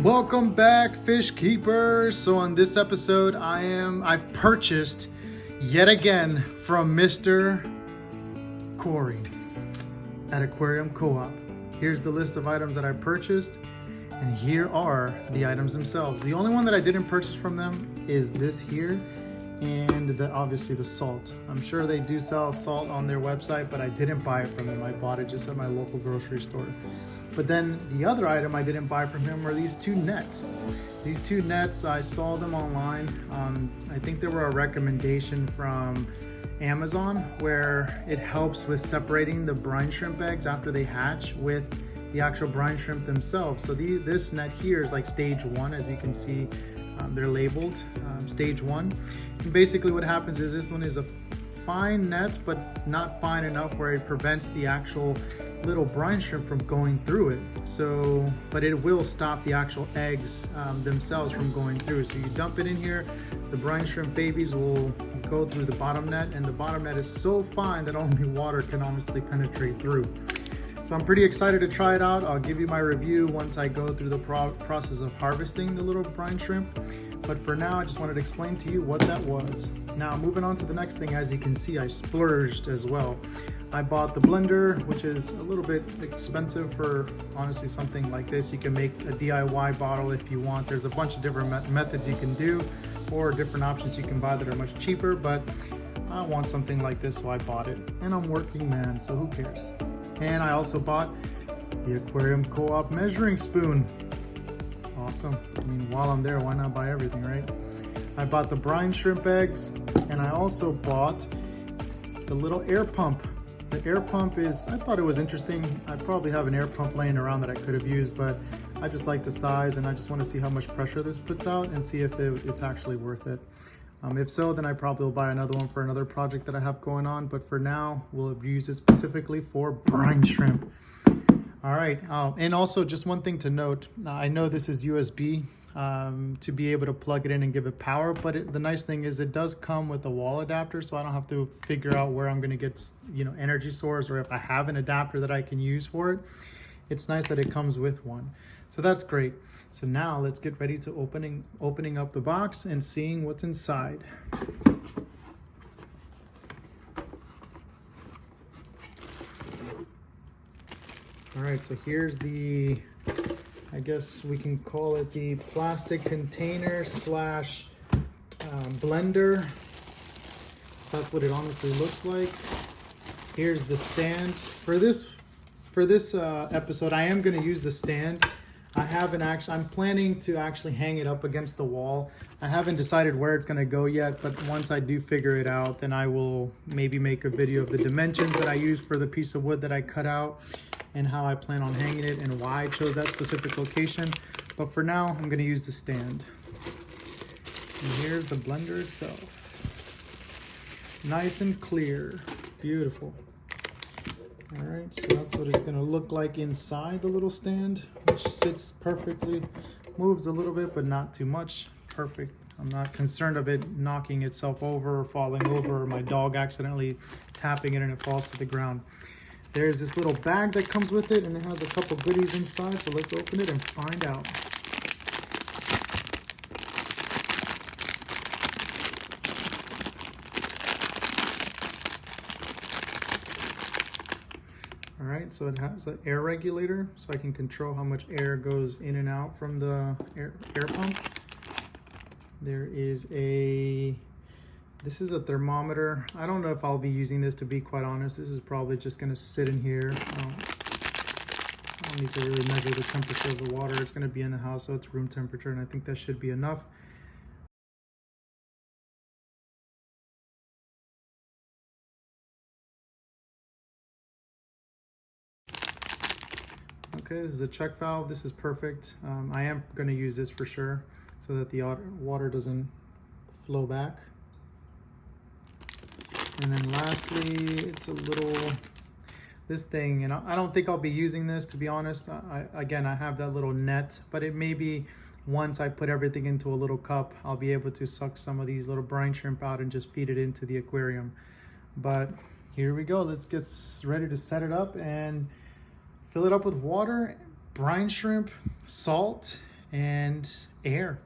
Welcome back, fish keepers. So on this episode, I've purchased yet again from Mr. Corey at Aquarium Co-op. Here's the list of items that I purchased, and here are the items themselves. The only one that I didn't purchase from them is this here, and obviously the salt. I'm sure they do sell salt on their website, but I didn't buy it from them. I bought it just at my local grocery store. But then the other item I didn't buy from him were these two nets. These two nets, I saw them online. I think they were a recommendation from Amazon where it helps with separating the brine shrimp eggs after they hatch with the actual brine shrimp themselves. So this net here is like stage 1, as you can see. They're labeled stage 1. And basically what happens is this one is a fine net, but not fine enough where it prevents the actual little brine shrimp from going through it. But it will stop the actual eggs themselves from going through. So you dump it in here, the brine shrimp babies will go through the bottom net, and the bottom net is so fine that only water can honestly penetrate through. So I'm pretty excited to try it out. I'll give you my review once I go through the process of harvesting the little brine shrimp. But for now, I just wanted to explain to you what that was. Now, moving on to the next thing, as you can see, I splurged as well. I bought the blender, which is a little bit expensive for honestly something like this. You can make a DIY bottle if you want. There's a bunch of different methods you can do, or different options you can buy that are much cheaper, but I want something like this, so I bought it. And I'm working man, so who cares? And I also bought the Aquarium Co-op measuring spoon. Awesome. I mean, while I'm there, why not buy everything, right? I bought the brine shrimp eggs, and I also bought the little air pump. The air pump I thought it was interesting. I probably have an air pump laying around that I could have used, but I just like the size, and I just want to see how much pressure this puts out and see if it's actually worth it. If so, then I probably will buy another one for another project that I have going on, but for now, we'll use it specifically for brine shrimp. All right, and also just one thing to note, I know this is USB to be able to plug it in and give it power, but the nice thing is it does come with a wall adapter, so I don't have to figure out where I'm gonna get energy source, or if I have an adapter that I can use for it. It's nice that it comes with one. So that's great. So now let's get ready to opening up the box and seeing what's inside. All right, so here's I guess we can call it the plastic container slash blender. So that's what it honestly looks like. Here's the stand. For this episode, I am going to use the stand. I'm planning to actually hang it up against the wall. I haven't decided where it's going to go yet, but once I do figure it out, then I will maybe make a video of the dimensions that I use for the piece of wood that I cut out and how I plan on hanging it and why I chose that specific location. But for now, I'm going to use the stand. And here's the blender itself. Nice and clear. Beautiful. All right, so that's what it's gonna look like inside the little stand, which sits perfectly, moves a little bit, but not too much. Perfect. I'm not concerned of it knocking itself over or falling over, or my dog accidentally tapping it and it falls to the ground. There's this little bag that comes with it, and it has a couple goodies inside, so let's open it and find out. All right, so it has an air regulator, so I can control how much air goes in and out from the air pump. There is this is a thermometer. I don't know if I'll be using this, to be quite honest. This is probably just gonna sit in here. I don't need to really measure the temperature of the water. It's gonna be in the house, so it's room temperature, and I think that should be enough. Okay, this is a check valve. This is perfect. I am going to use this for sure so that the water doesn't flow back. And then lastly, it's this thing, and I don't think I'll be using this, to be honest. Again, I have that little net, but it may be once I put everything into a little cup, I'll be able to suck some of these little brine shrimp out and just feed it into the aquarium. But here we go. Let's get ready to set it up and fill it up with water, brine shrimp, salt, and air.